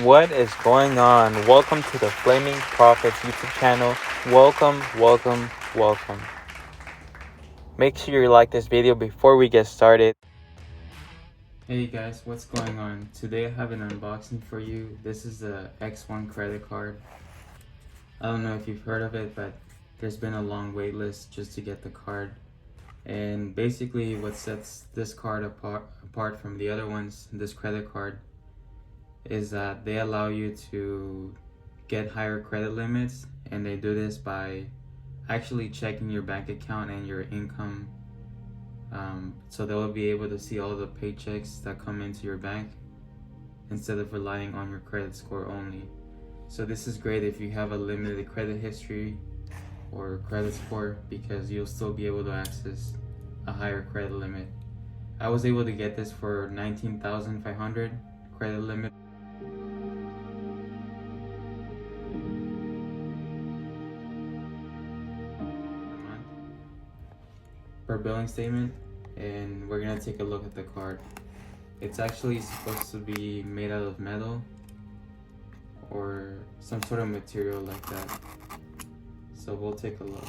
What is going on? Welcome to the Flaming Prophets YouTube channel. Welcome. Make sure you like this video before we get started. Hey guys, what's going on? Today I have an unboxing for you. This is the X1 credit card. I don't know if you've heard of it, but there's been a long wait list just to get the card. And basically what sets this card apart from the other ones, this credit card, is that they allow you to get higher credit limits, and they do this by actually checking your bank account and your income. So they'll be able to see all the paychecks that come into your bank instead of relying on your credit score only. So this is great if you have a limited credit history or credit score, because you'll still be able to access a higher credit limit. I was able to get this for $19,500 credit limit per billing statement, and we're gonna take a look at the card. It's actually supposed to be made out of metal or some sort of material like that. So we'll take a look.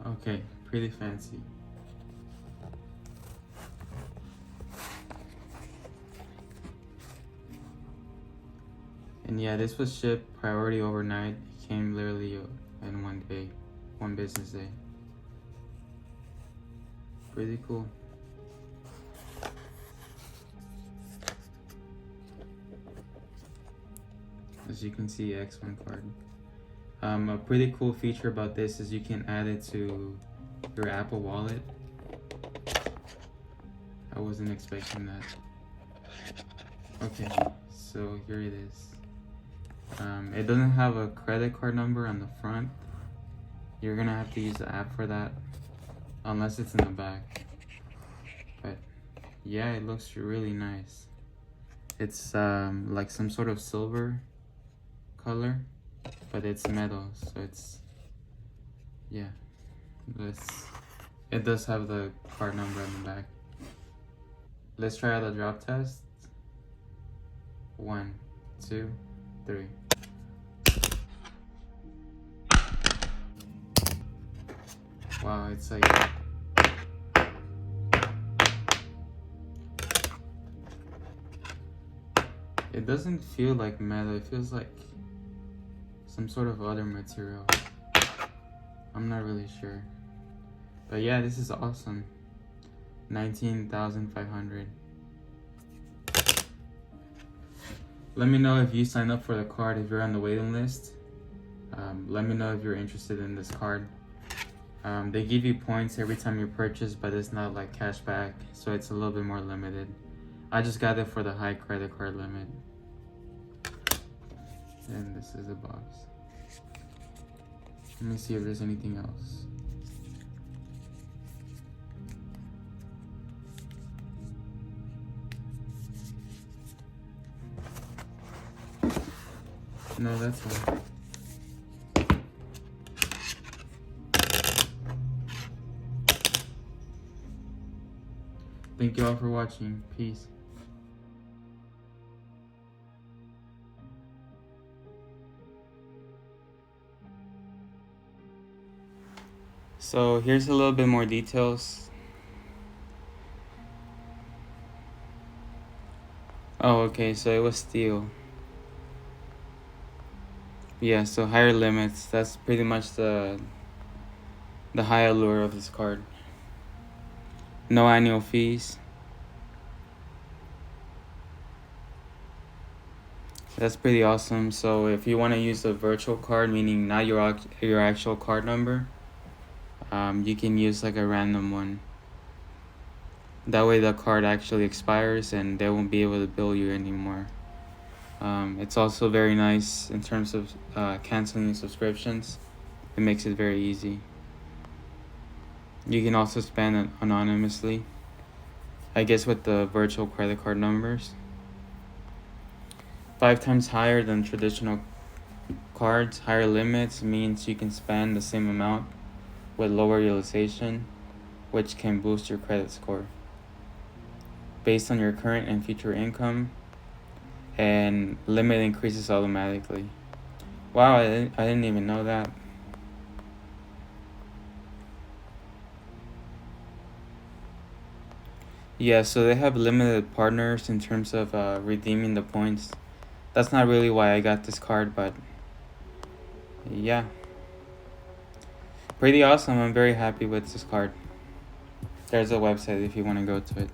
Okay, pretty fancy. And yeah, this was shipped priority overnight. It came literally in one day, one business day. Pretty cool. As you can see, X1 card. A pretty cool feature about this is you can add it to your Apple Wallet. I wasn't expecting that. Okay, so here it is. It doesn't have a credit card number on the front. You're gonna have to use the app for that, unless it's in the back. But yeah, it looks really nice. It's like some sort of silver color, but it's metal, so it's, yeah, it does have the card number on the back. Let's try out the drop test. 1, 2, 3. Wow, it's like, it doesn't feel like metal, it feels like some sort of other material. I'm not really sure. But yeah, this is awesome. $19,500. Let me know if you sign up for the card, if you're on the waiting list. Let me know if you're interested in this card. They give you points every time you purchase, but it's not like cash back, so it's a little bit more limited. I just got it for the high credit card limit. And this is the box. Let me see if there's anything else. No, that's all. Thank you all for watching. Peace. So here's a little bit more details. Oh, okay, so it was steel. Yeah, so higher limits, that's pretty much the high allure of this card. No annual fees. That's pretty awesome. So if you want to use a virtual card, meaning not your actual card number, you can use like a random one. That way the card actually expires and they won't be able to bill you anymore. It's also very nice in terms of canceling subscriptions. It makes it very easy. You can also spend anonymously, I guess, with the virtual credit card numbers. 5 times higher than traditional cards, higher limits means you can spend the same amount with lower utilization, which can boost your credit score based on your current and future income, and limit increases automatically. Wow, I didn't even know that. Yeah, so they have limited partners in terms of redeeming the points. That's not really why I got this card, but yeah. Pretty awesome. I'm very happy with this card. There's a website if you want to go to it.